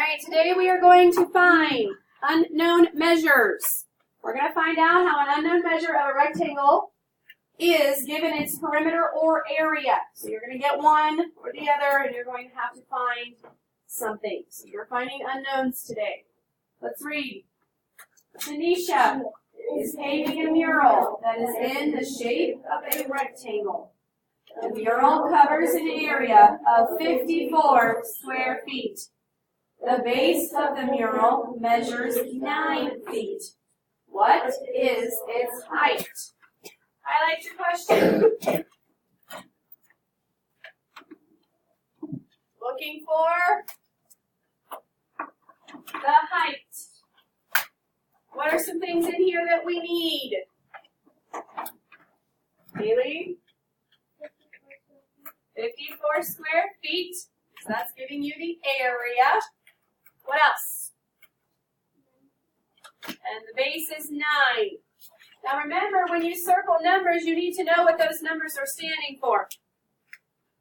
right, today we are going to find unknown measures. We're going to find out how an unknown measure of a rectangle is given its perimeter or area. So you're going to get one or the other, and you're going to have to find something. So you're finding unknowns today. Let's read. Tanisha is painting a mural that is in the shape of a rectangle. The mural covers an area of 54 square feet. The base of the mural measures 9 feet. What is its height? Highlight your question. Looking for the height. What are some things in here that we need? Haley? 54 square feet. So that's giving you the area. What else? And the base is 9. Now remember, when you circle numbers, you need to know what those numbers are standing for.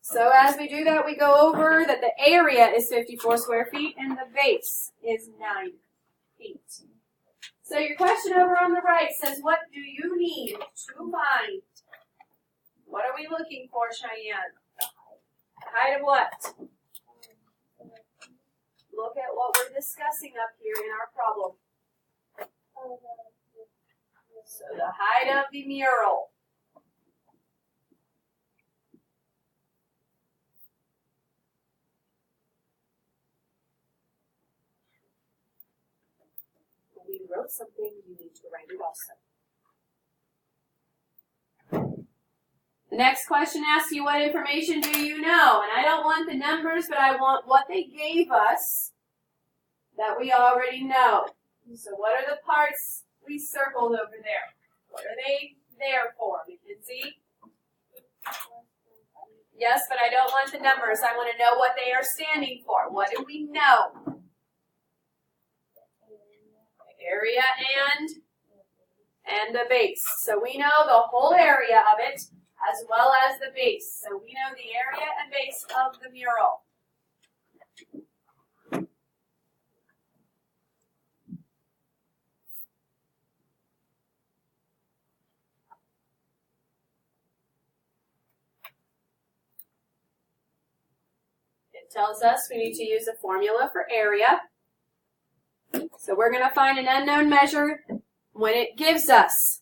So as we do that, we go over that the area is 54 square feet and the base is 9 feet. So your question over on the right says, what do you need to find? What are we looking for, Cheyenne? The height of what? Look at what we're discussing up here in our problem. So the height of the mural. When we wrote something, you need to write it also. The next question asks you, what information do you know? And I don't want the numbers, but I want what they gave us that we already know. So what are the parts we circled over there? What are they there for, Mackenzie? Yes, but I don't want the numbers. I want to know what they are standing for. What do we know? The area and the base. So we know the whole area of it, as well as the base. So we know the area and base of the mural. It tells us we need to use a formula for area. So we're going to find an unknown measure when it gives us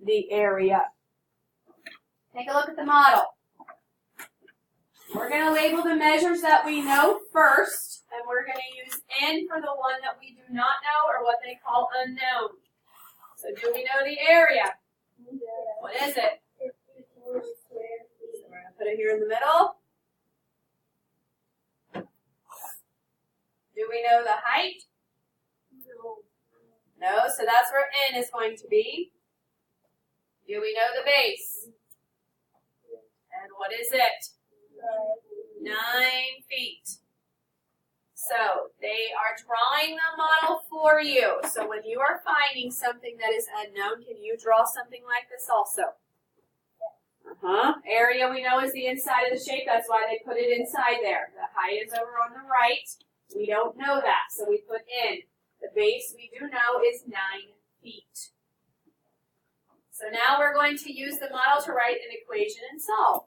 the area. Take a look at the model. We're going to label the measures that we know first, and we're going to use N for the one that we do not know, or what they call unknown. So do we know the area? What is it? 54 square feet. So we're going to put it here in the middle. Do we know the height? No, so that's where N is going to be. Do we know the base? And what is it? 9 feet. So they are drawing the model for you. So when you are finding something that is unknown, can you draw something like this also? Area we know is the inside of the shape. That's why they put it inside there. The height is over on the right. We don't know that, so we put in. The base we do know is 9 feet. So now we're going to use the model to write an equation and solve.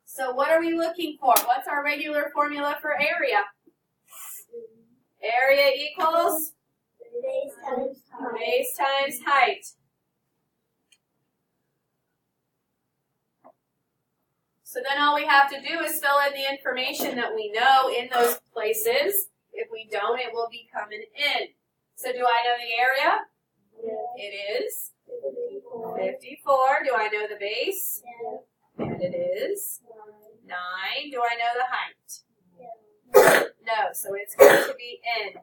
So what are we looking for? What's our regular formula for area? Area equals? Base times height. So then all we have to do is fill in the information that we know in those places. If we don't, it will become an N. So do I know the area? Yeah. It is 54. Do I know the base? Yeah. And it is 9. Do I know the height? Yeah. No, so it's going to be N.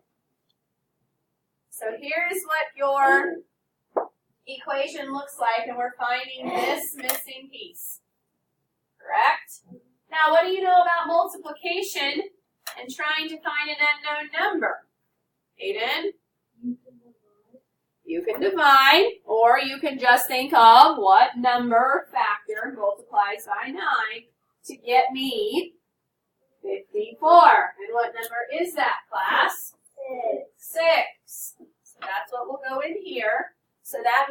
So here's what your equation looks like, and we're finding this missing piece. Correct? Now, what do you know about multiplication and trying to find an unknown number? Aiden? You can divide, or you can just think of what number factor multiplies by 9 to get me 54. And what number is that, class?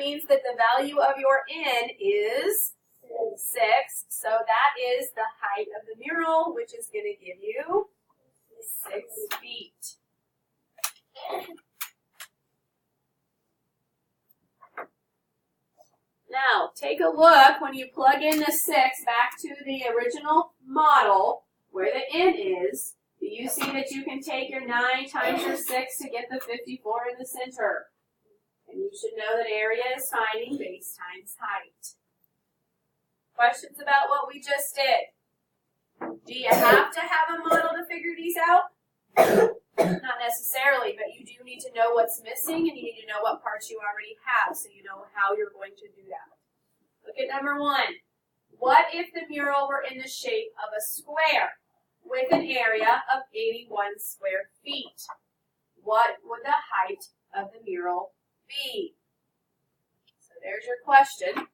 means that the value of your n is 6. So that is the height of the mural, which is going to give you 6 feet. Now, take a look when you plug in the 6 back to the original model where the n is. Do you see that you can take your 9 times your 6 to get the 54 in the center? And you should know that area is finding base times height. Questions about what we just did? Do you have to have a model to figure these out? Not necessarily, but you do need to know what's missing and you need to know what parts you already have so you know how you're going to do that. Look at number 1. What if the mural were in the shape of a square with an area of 81 square feet? What would the height of the mural be? So there's your question.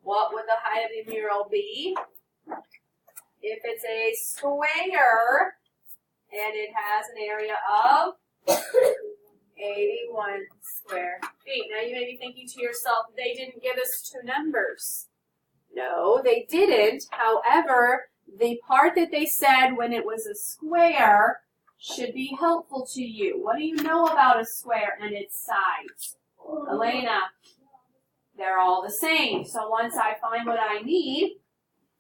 What would the height of the mural be if it's a square and it has an area of 81 square feet? Now you may be thinking to yourself, they didn't give us 2 numbers. No, they didn't. However, the part that they said when it was a square should be helpful to you. What do you know about a square and its sides? Elena, they're all the same. So once I find what I need,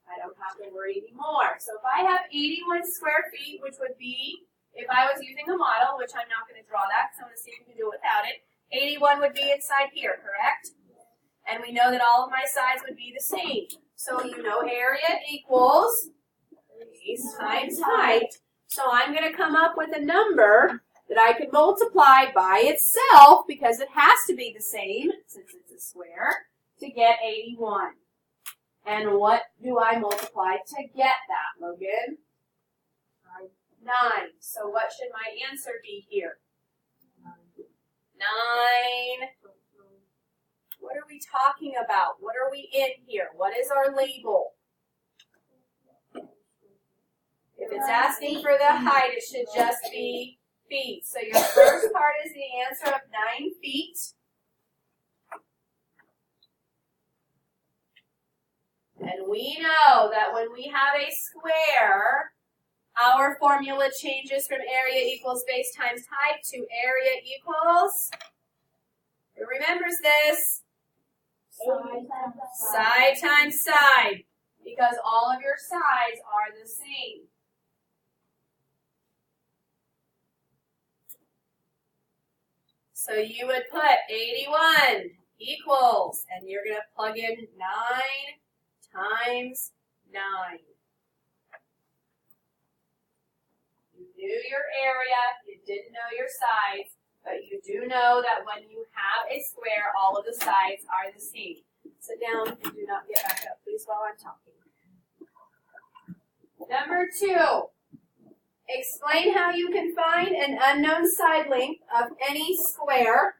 I don't have to worry anymore. So if I have 81 square feet, which would be, if I was using a model, which I'm not going to draw that because I want to see if we can do it without it, 81 would be inside here, correct? And we know that all of my sides would be the same. So you know area equals base times height. So I'm going to come up with a number that I can multiply by itself, because it has to be the same, since it's a square, to get 81. And what do I multiply to get that, Logan? 9. So what should my answer be here? 9. What are we talking about? What are we in here? What is our label? If it's asking for the height, it should just be feet. So your first part is the answer of 9 feet. And we know that when we have a square, our formula changes from area equals base times height to area equals, who remembers this? Side times side, because all of your sides are the same. So you would put 81 equals, and you're going to plug in 9 times 9. You knew your area, you didn't know your sides, but you do know that when you have a square, all of the sides are the same. Sit down and do not get back up, please, while I'm talking. Number 2. Explain how you can find an unknown side length of any square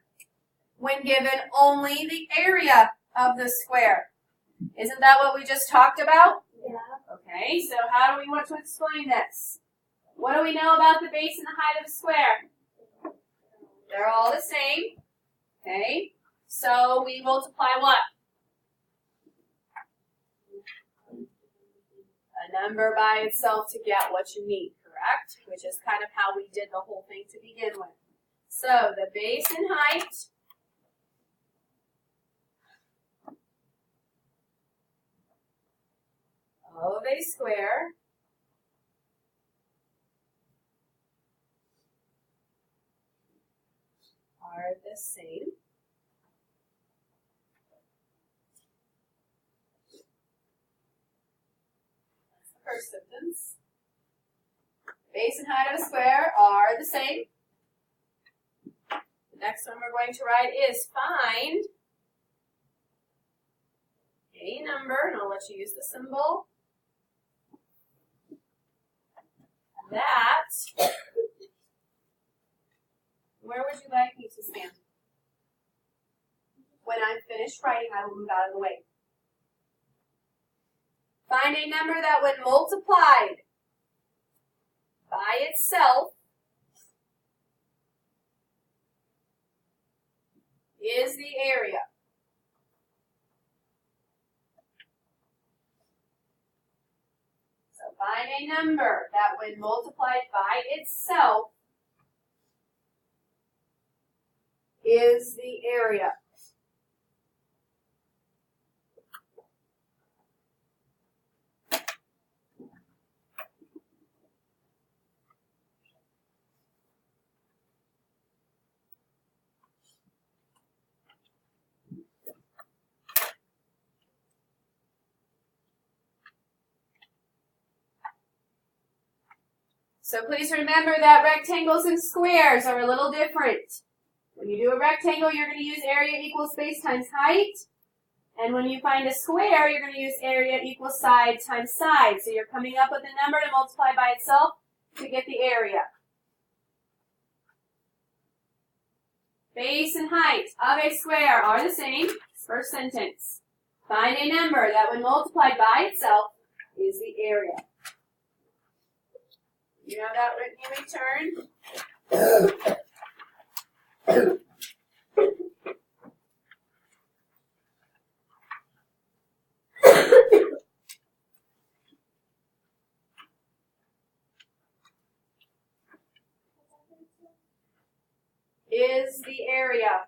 when given only the area of the square. Isn't that what we just talked about? Yeah. Okay, so how do we want to explain this? What do we know about the base and the height of a square? They're all the same. Okay, so we multiply what? A number by itself to get what you need. Correct? Which is kind of how we did the whole thing to begin with. So the base and height of a square are the same. That's the first sentence. Base and height of a square are the same. The next one we're going to write is find a number, and I'll let you use the symbol, that, where would you like me to stand? When I'm finished writing, I will move out of the way. Find a number that when multiplied by itself is the area. So find a number that when multiplied by itself is the area. So please remember that rectangles and squares are a little different. When you do a rectangle, you're going to use area equals space times height. And when you find a square, you're going to use area equals side times side. So you're coming up with a number to multiply by itself to get the area. Base and height of a square are the same. First sentence. Find a number that when multiplied by itself is the area. You know that when you return? Is the area.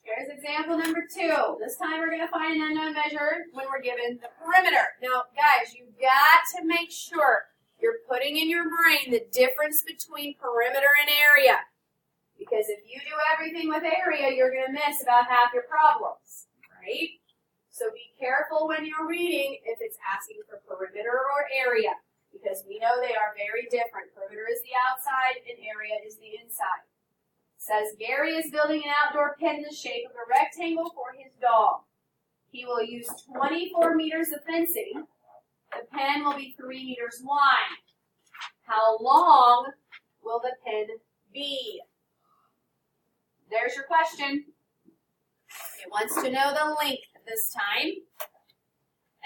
Here's example number 2. This time we're going to find an unknown measure when we're given the perimeter. Now, guys, you've got to make sure you're putting in your brain the difference between perimeter and area. Because if you do everything with area, you're going to miss about half your problems, right? So be careful when you're reading if it's asking for perimeter or area, because we know they are very different. Perimeter is the outside and area is the inside. Says Gary is building an outdoor pen in the shape of a rectangle for his dog. He will use 24 meters of fencing. The pen will be 3 meters wide. How long will the pen be? There's your question. It wants to know the length this time.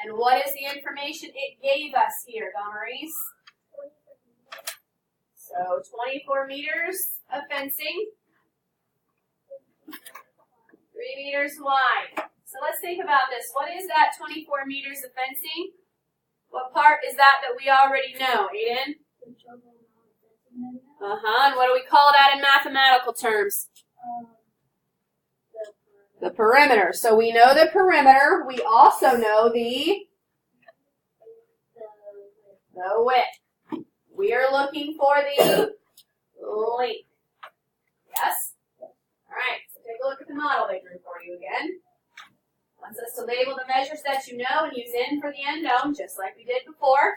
And what is the information it gave us here, Damaris? So 24 meters of fencing. 3 meters wide. So let's think about this. What is that 24 meters of fencing? What part is that we already know, Aiden? And what do we call that in mathematical terms? The perimeter. So we know the perimeter. We also know the width. We are looking for the length. Yes? All right. So take a look at the model they drew for you again. Wants us to label the measures that you know and use in for the unknown, just like we did before.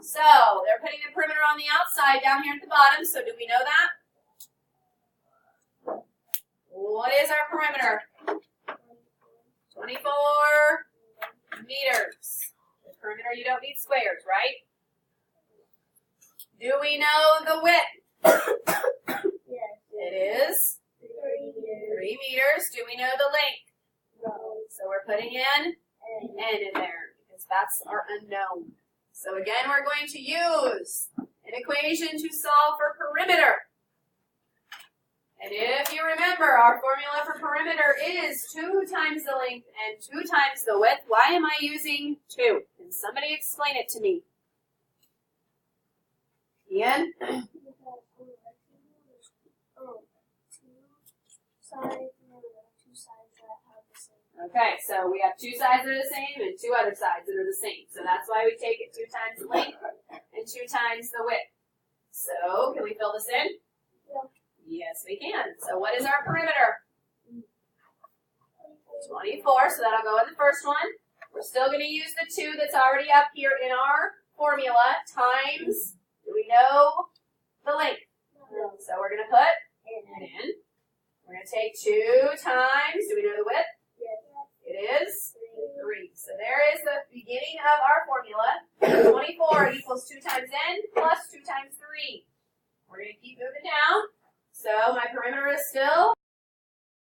So they're putting the perimeter on the outside down here at the bottom. So do we know that? What is our perimeter? 24 meters. The perimeter, you don't need squares, right? Do we know the width? Yes. It is 3 meters. Do we know the length? No. So we're putting in an N in there because that's our unknown. So again, we're going to use an equation to solve for perimeter. And if you remember, our formula for perimeter is 2 times the length and 2 times the width. Why am I using 2? Can somebody explain it to me? Ian? Okay, so we have 2 sides that are the same and 2 other sides that are the same. So that's why we take it 2 times the length and 2 times the width. So can we fill this in? Yeah. Yes, we can. So what is our perimeter? 24, so that'll go in the first one. We're still going to use the 2 that's already up here in our formula times, do we know the length? No. So we're going to put it in. We're going to take 2 times, do we know the width? Yes. It is 3. So there is the beginning of our formula. 24 equals 2 times n plus 2 times 3. We're going to keep moving down. So my perimeter is still